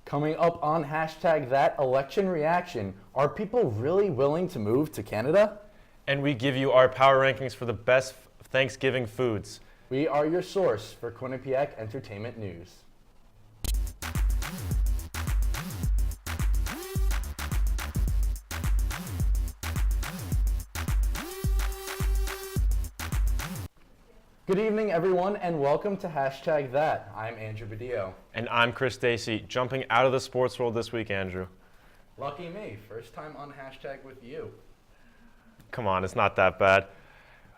Coming up on hashtag that election reaction, are people really willing to move to Canada? And we give you our power rankings for the best Thanksgiving foods. We are your source for Quinnipiac entertainment news. Good evening, everyone, and welcome to Hashtag That. I'm Andrew Badillo. And I'm Chris Stacy, jumping out of the sports world this week, Andrew. Lucky me, first time on Hashtag with you. Come on, it's not that bad.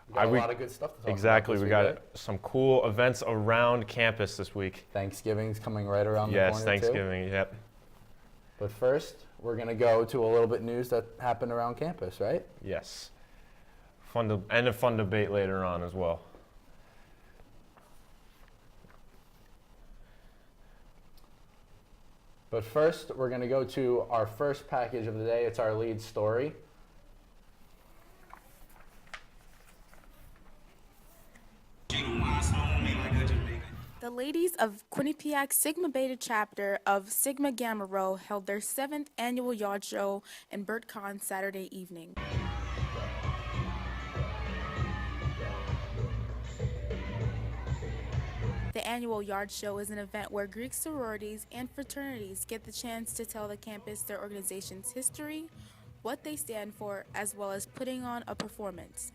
We got a lot of good stuff to talk exactly, about. We got some cool events around campus this week. Thanksgiving's coming right around the corner, Yes, Thanksgiving, too. Yep. But first, we're going to go to a little bit news that happened around campus, right? Yes. And a fun debate later on as well. But first, we're going to go to our first package of the day. It's our lead story. The ladies of Quinnipiac Sigma Beta chapter of Sigma Gamma Rho held their 7th annual yard show in BurtCon Saturday evening. The annual yard show is an event where Greek sororities and fraternities get the chance to tell the campus their organization's history, what they stand for, as well as putting on a performance.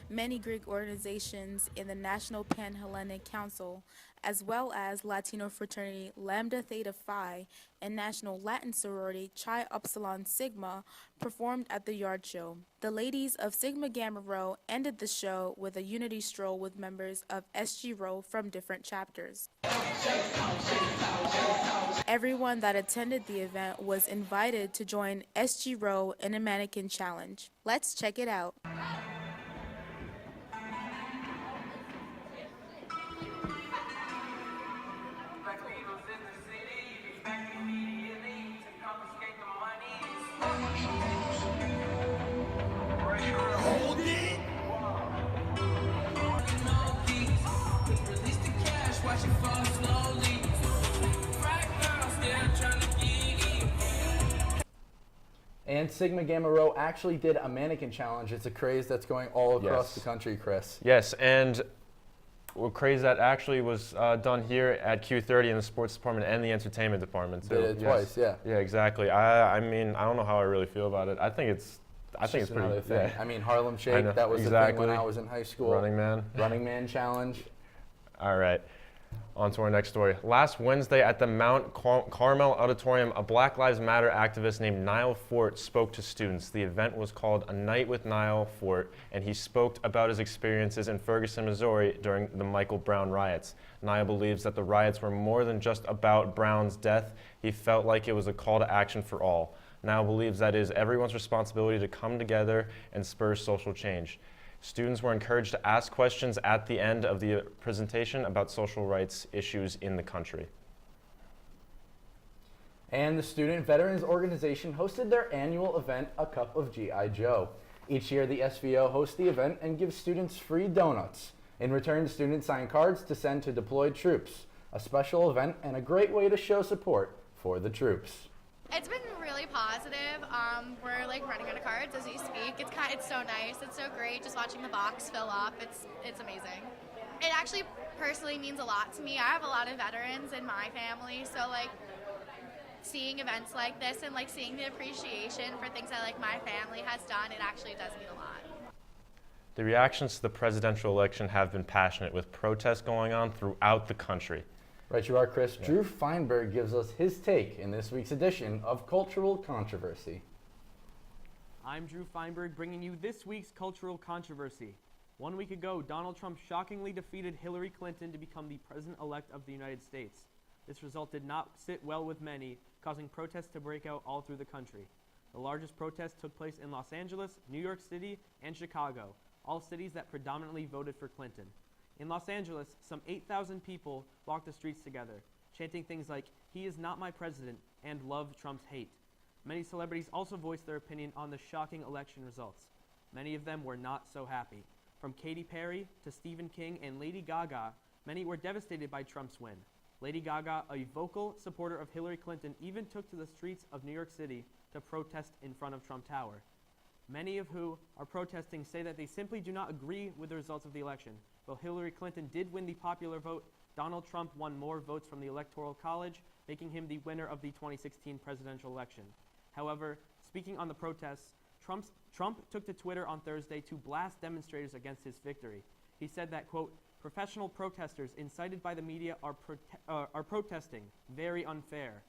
Many Greek organizations in the National Pan-Hellenic Council, as well as Latino fraternity Lambda Theta Phi and National Latin sorority Chi Upsilon Sigma, performed at the yard show. The ladies of Sigma Gamma Rho ended the show with a unity stroll with members of SG Rho from different chapters. Everyone that attended the event was invited to join SG Rho in a mannequin challenge. Let's check it out. And Sigma Gamma Rho actually did a mannequin challenge. It's a craze that's going all across the country, Chris. Yes, and a craze that actually was done here at Q30 in the sports department and the entertainment department too. Did it twice, yeah. Yeah, exactly. I mean, I don't know how I really feel about it. I think it's pretty. Another thing. Yeah. I mean, Harlem Shake. That was the thing when I was in high school. Running Man. Running Man challenge. All right. On to our next story. Last Wednesday at the Mount Carmel Auditorium, a Black Lives Matter activist named Niall Fort spoke to students. The event was called A Night with Niall Fort, and he spoke about his experiences in Ferguson, Missouri during the Michael Brown riots. Niall believes that the riots were more than just about Brown's death. He felt like it was a call to action for all. Niall believes that it is everyone's responsibility to come together and spur social change. Students were encouraged to ask questions at the end of the presentation about social rights issues in the country. And the Student Veterans Organization hosted their annual event, A Cup of G.I. Joe. Each year, the SVO hosts the event and gives students free donuts. In return, students sign cards to send to deployed troops. A special event and a great way to show support for the troops. It's been really positive. We're like running out of cards as we speak. It's so nice. It's so great just watching the box fill up. It's amazing. It actually personally means a lot to me. I have a lot of veterans in my family, so like seeing events like this and like seeing the appreciation for things that like my family has done, it actually does mean a lot. The reactions to the presidential election have been passionate, with protests going on throughout the country. Right you are, Chris. Yeah. Drew Feinberg gives us his take in this week's edition of Cultural Controversy. I'm Drew Feinberg, bringing you this week's Cultural Controversy. 1 week ago, Donald Trump shockingly defeated Hillary Clinton to become the President-elect of the United States. This result did not sit well with many, causing protests to break out all through the country. The largest protests took place in Los Angeles, New York City, and Chicago, all cities that predominantly voted for Clinton. In Los Angeles, some 8,000 people walked the streets together, chanting things like, "He is not my president," and "Love Trump's hate." Many celebrities also voiced their opinion on the shocking election results. Many of them were not so happy. From Katy Perry to Stephen King and Lady Gaga, many were devastated by Trump's win. Lady Gaga, a vocal supporter of Hillary Clinton, even took to the streets of New York City to protest in front of Trump Tower. Many of who are protesting say that they simply do not agree with the results of the election. While Hillary Clinton did win the popular vote, Donald Trump won more votes from the Electoral College, making him the winner of the 2016 presidential election. However, speaking on the protests, Trump took to Twitter on Thursday to blast demonstrators against his victory. He said that, quote, "Professional protesters incited by the media are protesting. Very unfair."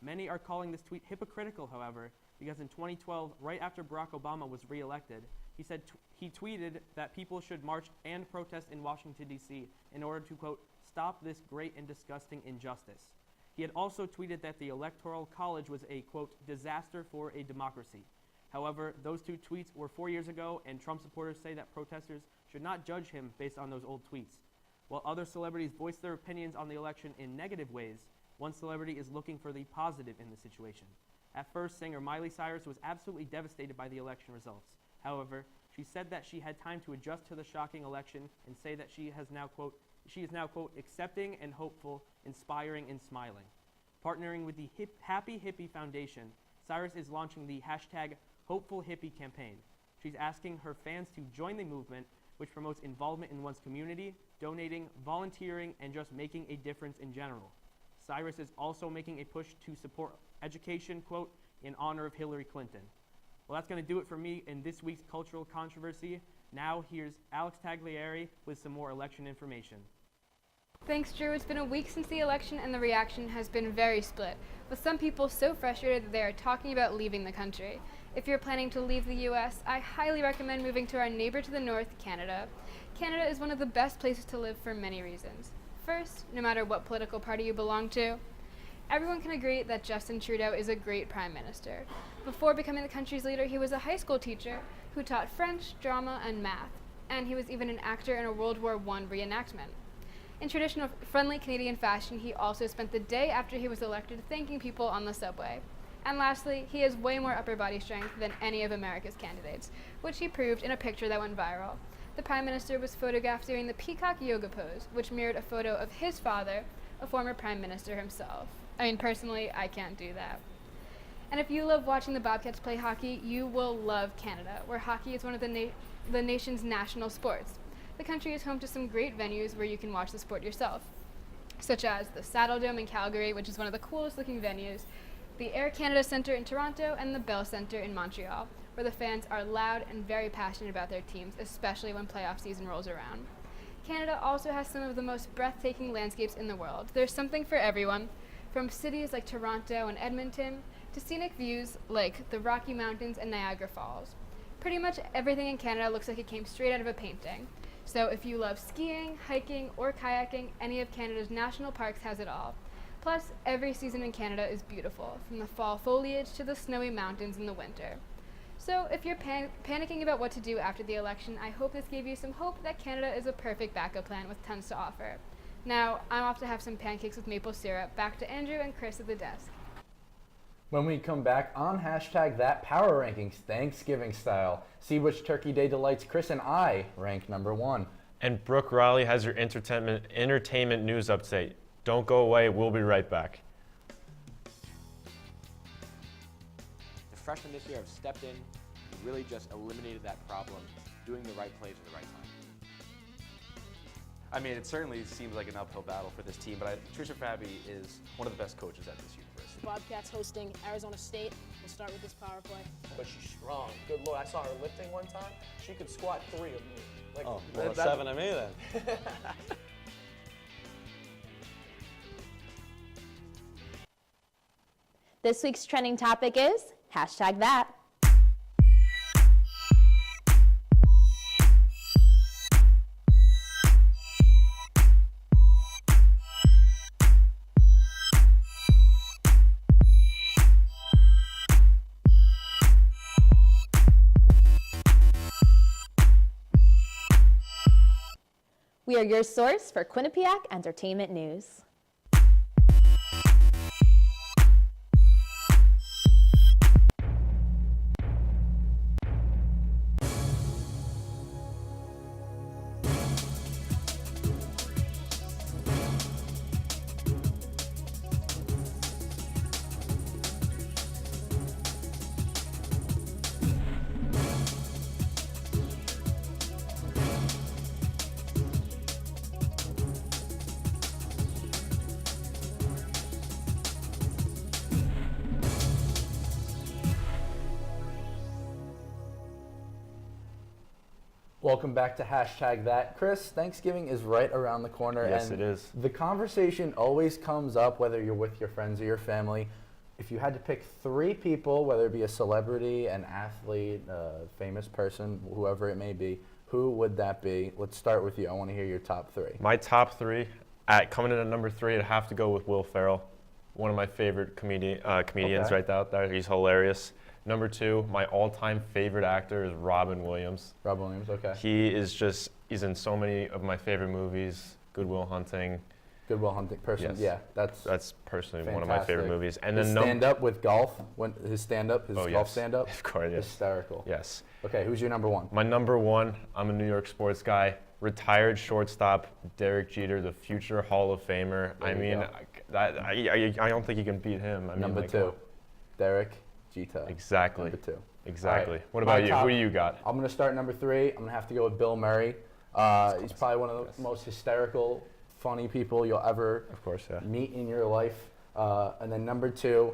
Many are calling this tweet hypocritical, however, because in 2012, right after Barack Obama was re-elected, he tweeted that people should march and protest in Washington, D.C. in order to, quote, "stop this great and disgusting injustice." He had also tweeted that the Electoral College was a, quote, "disaster for a democracy." However, those two tweets were 4 years ago, and Trump supporters say that protesters should not judge him based on those old tweets. While other celebrities voice their opinions on the election in negative ways, one celebrity is looking for the positive in the situation. At first, singer Miley Cyrus was absolutely devastated by the election results. However, she said that she had time to adjust to the shocking election and say that she is now, quote, accepting and hopeful, inspiring and smiling. Partnering with the Happy Hippie Foundation, Cyrus is launching the hashtag Hopeful Hippie campaign. She's asking her fans to join the movement, which promotes involvement in one's community, donating, volunteering, and just making a difference in general. Cyrus is also making a push to support education, quote, in honor of Hillary Clinton. Well, that's going to do it for me in this week's Cultural Controversy. Now here's Alex Taglieri with some more election information. Thanks, Drew. It's been a week since the election and the reaction has been very split, with some people so frustrated that they are talking about leaving the country. If you're planning to leave the U.S., I highly recommend moving to our neighbor to the north, Canada. Canada is one of the best places to live for many reasons. First, no matter what political party you belong to, everyone can agree that Justin Trudeau is a great prime minister. Before becoming the country's leader, he was a high school teacher who taught French, drama, and math, and he was even an actor in a World War I reenactment. In traditional friendly Canadian fashion, he also spent the day after he was elected thanking people on the subway. And lastly, he has way more upper body strength than any of America's candidates, which he proved in a picture that went viral. The Prime Minister was photographed doing the peacock yoga pose, which mirrored a photo of his father, a former Prime Minister himself. I mean, personally, I can't do that. And if you love watching the Bobcats play hockey, you will love Canada, where hockey is one of the nation's national sports. The country is home to some great venues where you can watch the sport yourself, such as the Saddle Dome in Calgary, which is one of the coolest looking venues, the Air Canada Centre in Toronto, and the Bell Centre in Montreal, where the fans are loud and very passionate about their teams, especially when playoff season rolls around. Canada also has some of the most breathtaking landscapes in the world. There's something for everyone, from cities like Toronto and Edmonton to scenic views like the Rocky Mountains and Niagara Falls. Pretty much everything in Canada looks like it came straight out of a painting. So if you love skiing, hiking, or kayaking, any of Canada's national parks has it all. Plus, every season in Canada is beautiful, from the fall foliage to the snowy mountains in the winter. So if you're panicking about what to do after the election, I hope this gave you some hope that Canada is a perfect backup plan with tons to offer. Now, I'm off to have some pancakes with maple syrup. Back to Andrew and Chris at the desk. When we come back on hashtag That Power Rankings Thanksgiving style, see which Turkey Day delights Chris and I rank number 1. And Brooke Riley has your entertainment news update. Don't go away, we'll be right back. The freshmen this year have stepped in and really just eliminated that problem, doing the right plays at the right time. I mean, it certainly seems like an uphill battle for this team, but Tricia Fabi is one of the best coaches at this university. Bobcats hosting Arizona State. We'll start with this power play. But she's strong. Good Lord, I saw her lifting one time. She could squat 3 of me. Like, Oh, well, 7 of me then. This week's trending topic is hashtag that. We are your source for Quinnipiac entertainment news. Welcome back to Hashtag That. Chris, Thanksgiving is right around the corner. Yes, and it is. The conversation always comes up, whether you're with your friends or your family. If you had to pick 3 people, whether it be a celebrity, an athlete, a famous person, whoever it may be, who would that be? Let's start with you. I want to hear your top 3. My top 3, coming in at number 3, I'd have to go with Will Ferrell, one of my favorite comedians Okay. right out there. He's hilarious. Number 2, my all-time favorite actor is Robin Williams. Robin Williams, okay. He's in so many of my favorite movies, Good Will Hunting. Good Will Hunting person. Yes. Yeah, that's personally fantastic. one of my favorite movies. And his then stand-up with golf, his golf yes. stand-up, Of course, yes. hysterical. Yes. Okay, who's your number 1? My number 1, I'm a New York sports guy, retired shortstop, Derek Jeter, the future Hall of Famer. I don't think you can beat him. Number 2, Derek Jeter. Exactly. Number 2. Exactly. All right. What about My you? Who do you got? I'm going to start number 3. I'm going to have to go with Bill Murray. He's probably one of the most hysterical, funny people you'll ever meet in your life. And then number 2,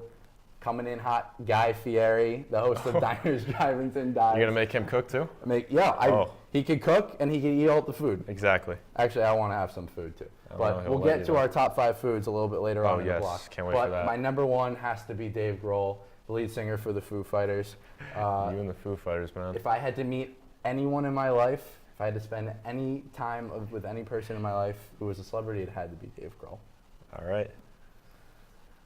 coming in hot, Guy Fieri, the host of Diners, Drive-Ins, and Dives. You're going to make him cook too? He could cook and he could eat all the food. Exactly. Actually, I want to have some food too. But we'll get to our top 5 foods a little bit later on in the block. Can't wait but for that. My number 1 has to be Dave Grohl, the lead singer for the Foo Fighters. You and the Foo Fighters, man. If I had to meet anyone in my life, if I had to spend any time with any person in my life who was a celebrity, it had to be Dave Grohl. All right.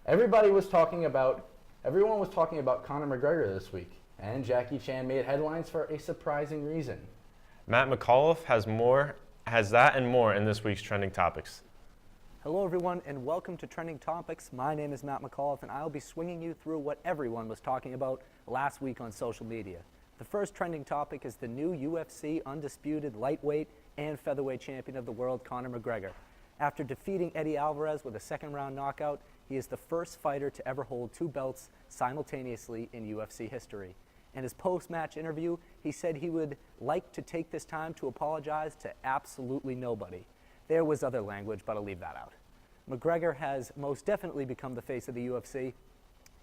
Everyone was talking about Conor McGregor this week, and Jackie Chan made headlines for a surprising reason. Matt McAuliffe has that and more in this week's Trending Topics. Hello everyone and welcome to Trending Topics. My name is Matt McAuliffe and I'll be swinging you through what everyone was talking about last week on social media. The first trending topic is the new UFC undisputed lightweight and featherweight champion of the world, Conor McGregor. After defeating Eddie Alvarez with a second-round knockout, he is the first fighter to ever hold 2 belts simultaneously in UFC history. In his post-match interview, he said he would like to take this time to apologize to absolutely nobody. There was other language, but I'll leave that out. McGregor has most definitely become the face of the UFC,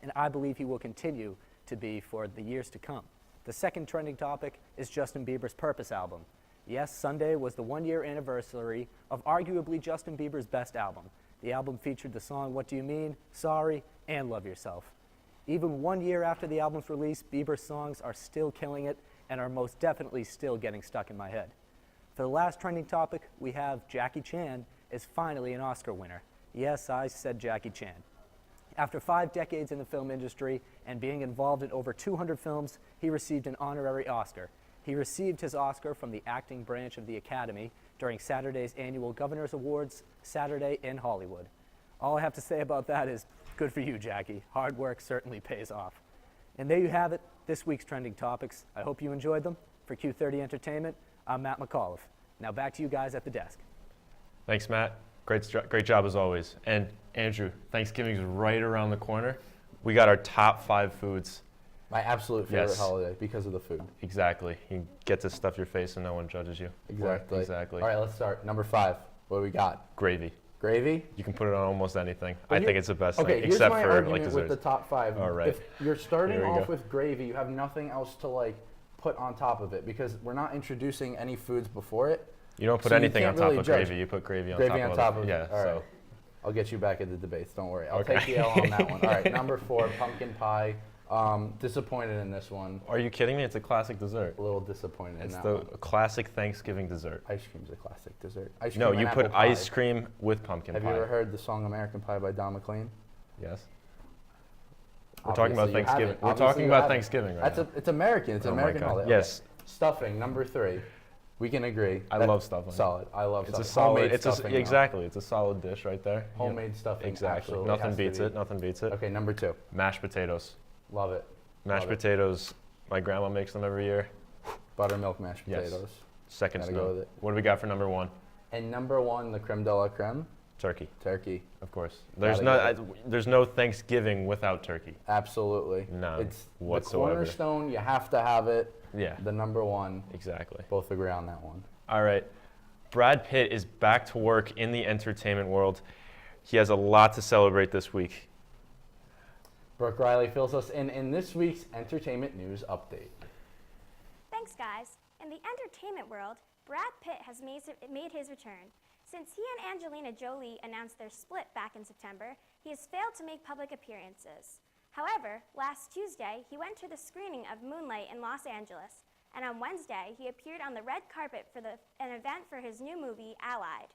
and I believe he will continue to be for the years to come. The second trending topic is Justin Bieber's Purpose album. Yes, Sunday was the 1-year anniversary of arguably Justin Bieber's best album. The album featured the song What Do You Mean, Sorry, and Love Yourself. Even 1 year after the album's release, Bieber's songs are still killing it and are most definitely still getting stuck in my head. For the last trending topic, we have Jackie Chan is finally an Oscar winner. Yes, I said Jackie Chan. After 5 decades in the film industry and being involved in over 200 films, he received an honorary Oscar. He received his Oscar from the acting branch of the Academy during Saturday's annual Governor's Awards, Saturday in Hollywood. All I have to say about that is, good for you, Jackie. Hard work certainly pays off. And there you have it, this week's Trending Topics. I hope you enjoyed them. For Q30 Entertainment, I'm Matt McAuliffe. Now back to you guys at the desk. Thanks, Matt. Great job as always. And Andrew, Thanksgiving's right around the corner. We got our top 5 foods. My absolute favorite holiday because of the food. Exactly. You get to stuff your face and no one judges you. Exactly. Exactly. All right, let's start. Number 5. What do we got? Gravy. Gravy? You can put it on almost anything. But I think it's the best okay, thing, except here's my for argument like with desserts. the top 5. All right. If you're starting Here we off go. with gravy, you have nothing else to put on top of it because we're not introducing any foods before it. You don't put so anything on can't top really of judge. gravy. You put gravy on Gravy top on of top it. of Yeah, it. All so. right. I'll get you back at the debates. Don't worry. I'll Okay. take the L on that one. All right. Number 4, pumpkin pie. Disappointed in this one. Are you kidding me? It's a classic dessert. A little disappointed It's in that the one. classic Thanksgiving dessert. Ice cream's a classic dessert. Ice No, cream you and put apple pie. ice cream with pumpkin Have pie. you ever heard the song American Pie by Don McLean? Yes. We're talking about Obviously you Thanksgiving. haven't. We're Obviously talking you about haven't. Thanksgiving right now. It's American. It's an Oh my American God. holiday. Yes. Okay. Stuffing, number 3. We can agree. I love stuffing. Solid. I love It's a stuffing. solid. Homemade It's stuffing, though. exactly. It's a solid dish right there. Homemade stuffing. Exactly. Absolutely Nothing has to beats be. it. Nothing beats it. Okay, number 2. Mashed potatoes. Love it. Mashed Love it. potatoes. My grandma makes them every year. Buttermilk mashed Yes. potatoes. Second Gotta snow. go with it. What do we got for number 1? And number 1, the creme de la creme. Turkey. Turkey. Of course. Gotta There's no Thanksgiving without turkey. Absolutely. None It's whatsoever. the cornerstone. You have to have it. Yeah. The number 1. Exactly. Both agree on that one. All right. Brad Pitt is back to work in the entertainment world. He has a lot to celebrate this week. Brooke Riley fills us in this week's entertainment news update. Thanks, guys. In the entertainment world, Brad Pitt has made his return. Since he and Angelina Jolie announced their split back in September, he has failed to make public appearances. However, last Tuesday, he went to the screening of Moonlight in Los Angeles, and on Wednesday, he appeared on the red carpet for an event for his new movie, Allied.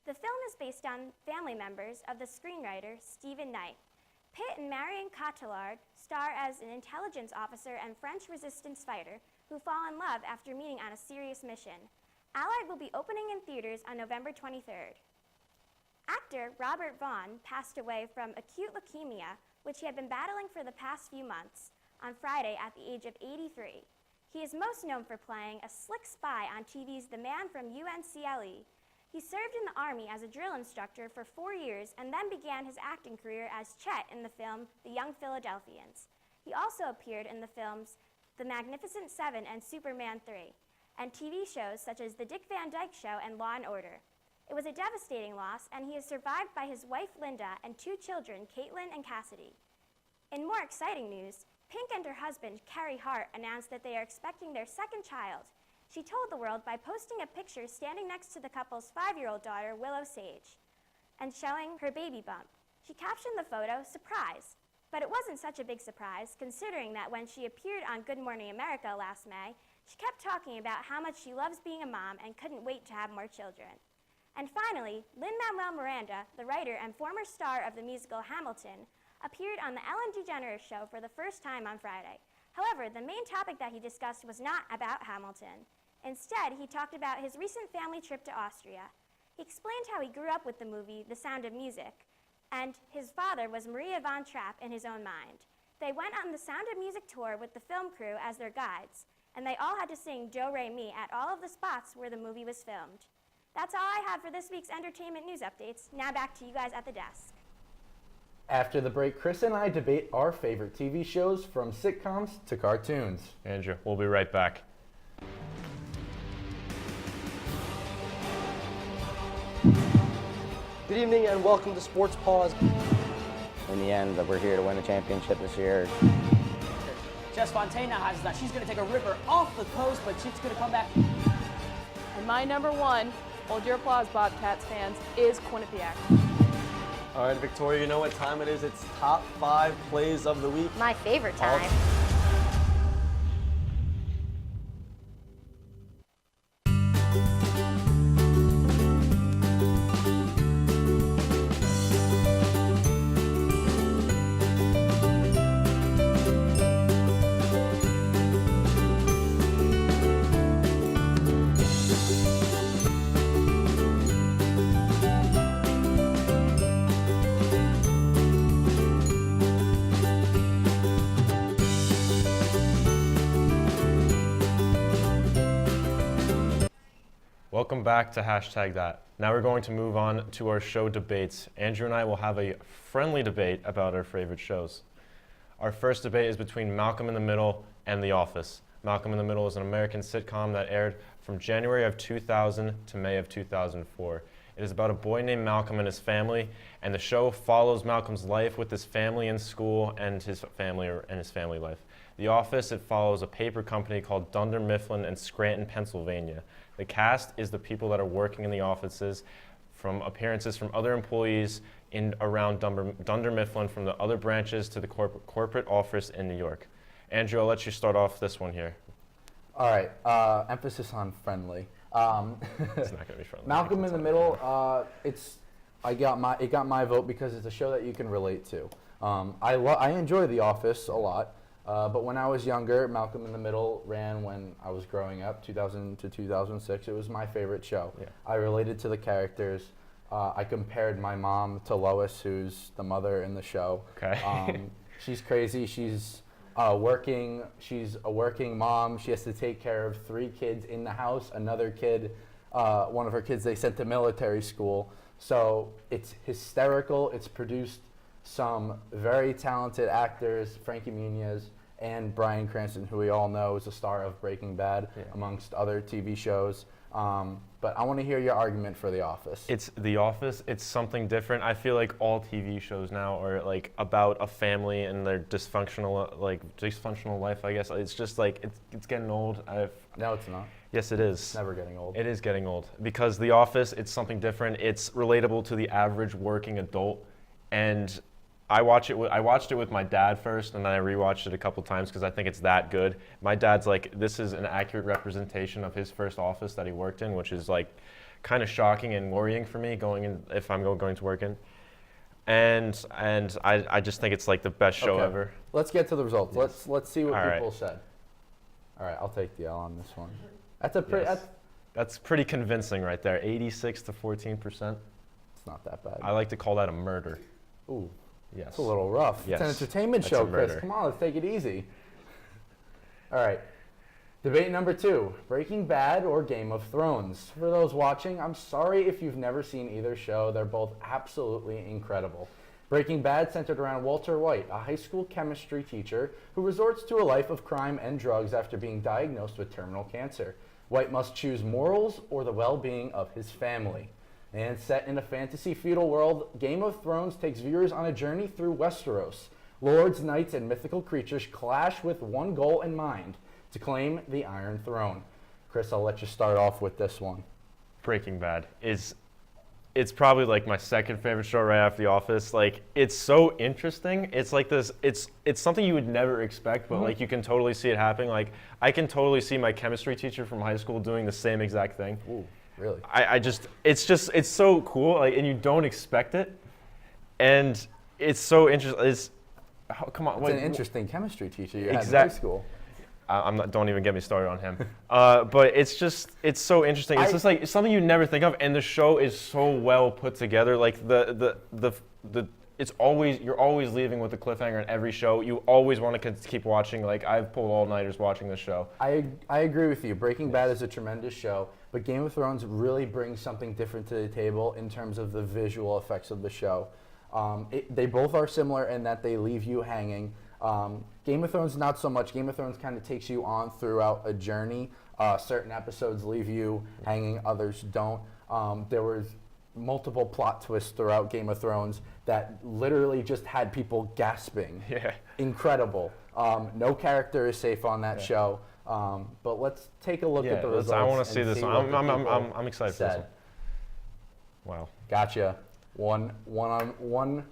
The film is based on family members of the screenwriter Stephen Knight. Pitt and Marion Cotillard star as an intelligence officer and French resistance fighter who fall in love after meeting on a serious mission. Allied will be opening in theaters on November 23rd. Actor Robert Vaughn passed away from acute leukemia, which he had been battling for the past few months, on Friday at the age of 83. He is most known for playing a slick spy on TV's The Man from UNCLE. He served in the Army as a drill instructor for 4 years and then began his acting career as Chet in the film The Young Philadelphians. He also appeared in the films The Magnificent Seven and Superman 3, and TV shows such as The Dick Van Dyke Show and Law & Order. It was a devastating loss, and he is survived by his wife Linda and 2 children, Caitlin and Cassidy. In more exciting news, Pink and her husband, Carrie Hart, announced that they are expecting their second child. She told the world by posting a picture standing next to the couple's 5-year-old daughter, Willow Sage, and showing her baby bump. She captioned the photo, "Surprise." But it wasn't such a big surprise, considering that when she appeared on Good Morning America last May, she kept talking about how much she loves being a mom and couldn't wait to have more children. And finally, Lin-Manuel Miranda, the writer and former star of the musical Hamilton, appeared on the Ellen DeGeneres Show for the first time on Friday. However, the main topic that he discussed was not about Hamilton. Instead, he talked about his recent family trip to Austria. He explained how he grew up with the movie The Sound of Music, and his father was Maria von Trapp in his own mind. They went on the Sound of Music tour with the film crew as their guides, and they all had to sing Do Re Mi at all of the spots where the movie was filmed. That's all I have for this week's entertainment news updates. Now back to you guys at the desk. After the break, Chris and I debate our favorite TV shows from sitcoms to cartoons. Andrew, we'll be right back. Good evening and welcome to Sports Pause. In the end, we're here to win the championship this year. Jess Fontaine now has that. She's going to take a ripper off the post, but she's going to come back. And my number one, hold your applause, Bobcats fans, is Quinnipiac. All right, Victoria, you know what time it is? It's top 5 plays of the week. My favorite time. Welcome back to #that. Now we're going to move on to our show debates. Andrew and I will have a friendly debate about our favorite shows. Our first debate is between Malcolm in the Middle and The Office. Malcolm in the Middle is an American sitcom that aired from January of 2000 to May of 2004. It is about a boy named Malcolm and his family, and the show follows Malcolm's life with his family in school and his family life. The Office, it follows a paper company called Dunder Mifflin in Scranton, Pennsylvania. The cast is the people that are working in the offices, from appearances from other employees in around Dunder Mifflin, from the other branches to the corporate office in New York. Andrew, I'll let you start off this one here. All right, emphasis on friendly. It's not going to be friendly. Malcolm in the Middle, it got my vote because it's a show that you can relate to. I enjoy The Office a lot. But when I was younger, Malcolm in the Middle ran when I was growing up, 2000 to 2006. It was my favorite show. Yeah. I related to the characters. I compared my mom to Lois, who's the mother in the show. Okay. She's crazy. She's a working mom. She has to take care of 3 kids in the house. Another kid, one of her kids, they sent to military school. So it's hysterical. It's produced some very talented actors, Frankie Muniz and Bryan Cranston, who we all know is a star of Breaking Bad, amongst other TV shows. But I want to hear your argument for The Office. It's The Office. It's something different. I feel like all TV shows now are like about a family and their dysfunctional life. I guess it's just like it's getting old. No, it's not. Yes, it is. It's never getting old. It is getting old because The Office. It's something different. It's relatable to the average working adult, and I watched it with my dad first, and then I rewatched it a couple times because I think it's that good. My dad's like, this is an accurate representation of his first office that he worked in, which is like kind of shocking and worrying for me if I'm going to work in. And I just think it's like the best show ever. Let's get to the results. Yes. Let's see what All people right. said. All right, I'll take the L on this one. That's a pretty. Yes. That's pretty convincing right there. 86 to 14%. It's not that bad. I like to call that a murder. Ooh. Yes. It's a little rough. Yes. It's an entertainment That's show, a Chris. murder. Come on, let's take it easy. All right. Debate number 2, Breaking Bad or Game of Thrones. For those watching, I'm sorry if you've never seen either show. They're both absolutely incredible. Breaking Bad centered around Walter White, a high school chemistry teacher who resorts to a life of crime and drugs after being diagnosed with terminal cancer. White must choose morals or the well-being of his family. And set in a fantasy feudal world, Game of Thrones takes viewers on a journey through Westeros. Lords, knights, and mythical creatures clash with one goal in mind, to claim the Iron Throne. Chris, I'll let you start off with this one. Breaking Bad it's probably like my second favorite show right after The Office. Like, it's so interesting. It's like this, it's something you would never expect, but like you can totally see it happening. Like, I can totally see my chemistry teacher from high school doing the same exact thing. Ooh, really? It's so cool, like, and you don't expect it. And it's so interesting. Come on. It's an interesting chemistry teacher you had in high school. Don't even get me started on him. But it's so interesting. It's just like it's something you never think of, and the show is so well put together. Like you're always leaving with a cliffhanger in every show. You always want to keep watching. Like, I've pulled all-nighters watching this show. I agree with you. Breaking Bad is a tremendous show, but Game of Thrones really brings something different to the table in terms of the visual effects of the show. They both are similar in that they leave you hanging. Game of Thrones, not so much. Game of Thrones kind of takes you on throughout a journey. Certain episodes leave you hanging, others don't. There was multiple plot twists throughout Game of Thrones that literally just had people gasping. Yeah. Incredible. No character is safe on that show. But let's take a look at the results. I want to see this one. I'm excited for this one. Wow. Gotcha. One on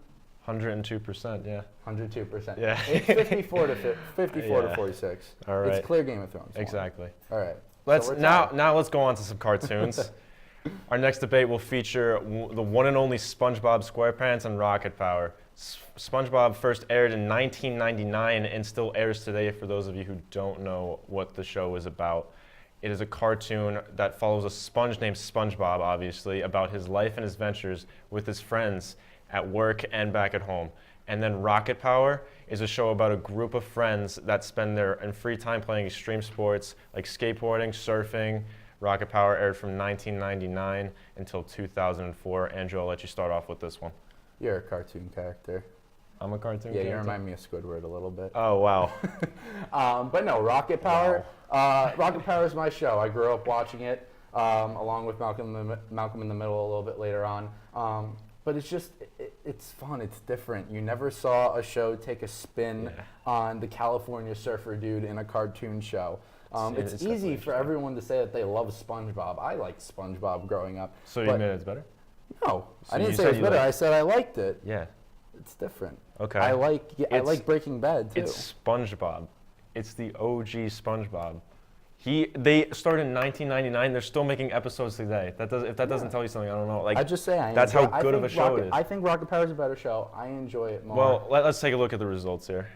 102%, yeah. 102%. Yeah. It's 54 to 46. All right. It's clear Game of Thrones. Exactly. All right. Now let's go on to some cartoons. Our next debate will feature the one and only SpongeBob SquarePants and Rocket Power. SpongeBob first aired in 1999 and still airs today for those of you who don't know what the show is about. It is a cartoon that follows a sponge named SpongeBob, obviously, about his life and his ventures with his friends at work and back at home. And then Rocket Power is a show about a group of friends that spend their free time playing extreme sports like skateboarding, surfing. Rocket Power aired from 1999 until 2004. Andrew, I'll let you start off with this one. You're a cartoon character. I'm a cartoon character? Yeah, you remind me of Squidward a little bit. Oh, wow. But no, Rocket Power. Wow. Rocket Power is my show. I grew up watching it along with Malcolm in the Middle a little bit later on. But it's just, it's fun, it's different. You never saw a show take a spin on the California surfer dude in a cartoon show. It's easy for everyone to say that they love SpongeBob. I liked SpongeBob growing up. So you admit it's better? No, So I didn't say it was better. I said I liked it. Yeah. It's different. Okay. I like Breaking Bad too. It's SpongeBob. It's the OG SpongeBob. They started in 1999. They're still making episodes today. If that doesn't tell you something, I don't know. Like, I just say that's how good of a show it is. I think Rocket Power is a better show. I enjoy it more. Well, let's take a look at the results here.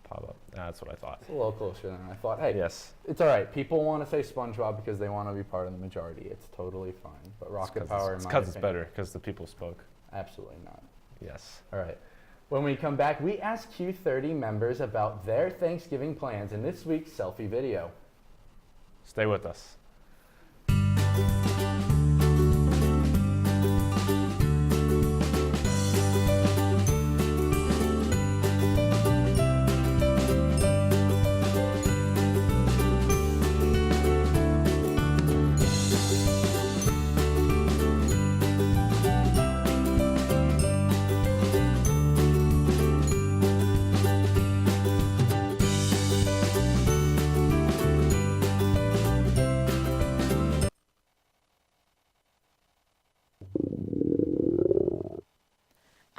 Pop up. That's what I thought. It's a little closer than I thought. Hey, yes, it's all right. People want to say SpongeBob because they want to be part of the majority. It's totally fine. But Rocket Power, it's because it's better because the people spoke. Absolutely not. Yes. All right. When we come back, we ask Q30 members about their Thanksgiving plans in this week's selfie video. Stay with us.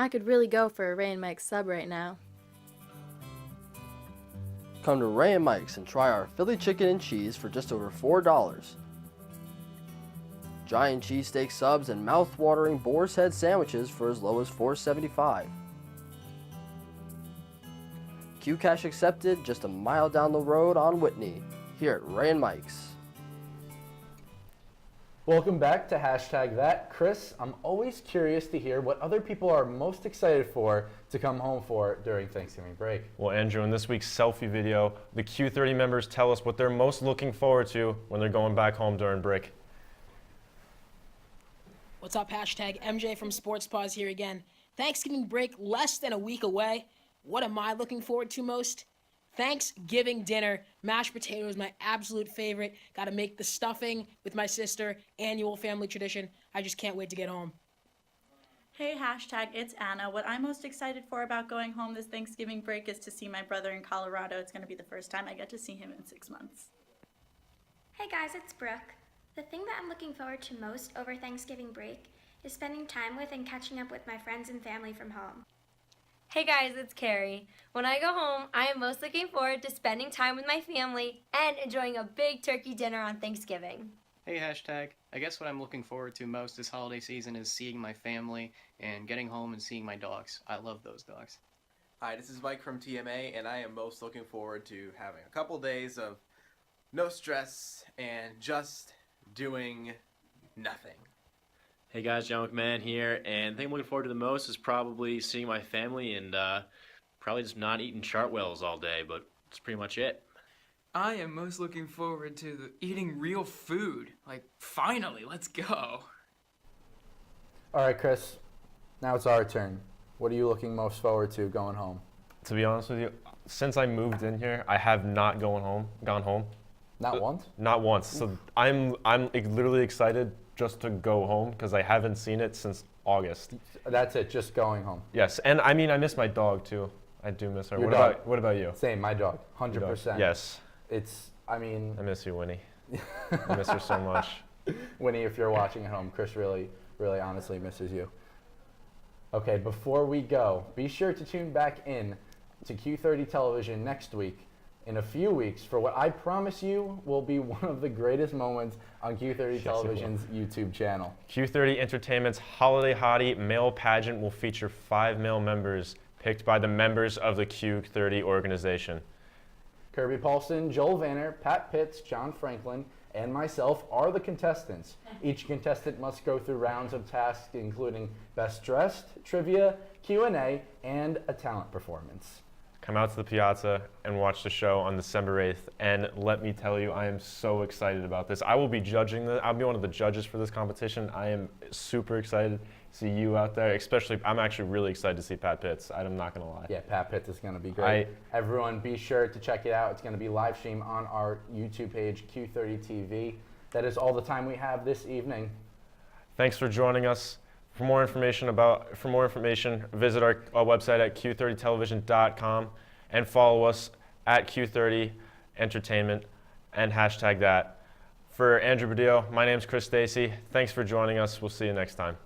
I could really go for a Ray and Mike sub right now. Come to Ray and Mike's and try our Philly chicken and cheese for just over $4. Giant cheesesteak subs and mouth-watering boar's head sandwiches for as low as $4.75. Q-Cash accepted just a mile down the road on Whitney, here at Ray and Mike's. Welcome back to Hashtag That. Chris, I'm always curious to hear what other people are most excited for to come home for during Thanksgiving break. Well, Andrew, in this week's selfie video, the Q30 members tell us what they're most looking forward to when they're going back home during break. What's up, hashtag MJ from Sports Pause here again. Thanksgiving break less than a week away. What am I looking forward to most? Thanksgiving dinner. Mashed potatoes, my absolute favorite. Got to make the stuffing with my sister. Annual family tradition. I just can't wait to get home. Hey, hashtag it's Anna. What I'm most excited for about going home this Thanksgiving break is to see my brother in Colorado. It's going to be the first time I get to see him in 6 months. Hey guys, it's Brooke. The thing that I'm looking forward to most over Thanksgiving break is spending time with and catching up with my friends and family from home. Hey guys, it's Carrie. When I go home, I am most looking forward to spending time with my family and enjoying a big turkey dinner on Thanksgiving. Hey hashtag, I guess what I'm looking forward to most this holiday season is seeing my family and getting home and seeing my dogs. I love those dogs. Hi, this is Mike from TMA, and I am most looking forward to having a couple days of no stress and just doing nothing. Hey guys, John McMahon here, and the thing I'm looking forward to the most is probably seeing my family and probably just not eating chartwells all day, but that's pretty much it. I am most looking forward to eating real food. Like, finally, let's go. All right, Chris, now it's our turn. What are you looking most forward to going home? To be honest with you, since I moved in here, I have not gone home. Not once? Not once. So I'm literally excited just to go home because I haven't seen it since August. That's it, just going home. Yes, and I mean I miss my dog too. I do miss her. Your What dog. about what about you? Same, my dog, 100%. Your dog. Yes. I miss you, Winnie. I miss her so much. Winnie, if you're watching at home, Chris really honestly misses you. Okay, before we go, be sure to tune back in to Q30 Television next week, in a few weeks, for what I promise you will be one of the greatest moments on Q30 Television's YouTube channel. Q30 Entertainment's Holiday Hottie male pageant will feature 5 male members picked by the members of the Q30 organization. Kirby Paulson, Joel Vanner, Pat Pitts, John Franklin, and myself are the contestants. Each contestant must go through rounds of tasks including Best Dressed, Trivia, Q&A, and a talent performance. Come out to the piazza and watch the show on December 8th. And let me tell you, I am so excited about this. I will be judging this. I'll be one of the judges for this competition. I am super excited to see you out there. Especially, I'm actually really excited to see Pat Pitts. I'm not going to lie. Yeah, Pat Pitts is going to be great. Everyone, be sure to check it out. It's going to be live stream on our YouTube page, Q30 TV. That is all the time we have this evening. Thanks for joining us. For more information, visit our website at q30television.com and follow us at Q30 Entertainment and hashtag that. For Andrew Badillo, my name's Chris Stacy. Thanks for joining us. We'll see you next time.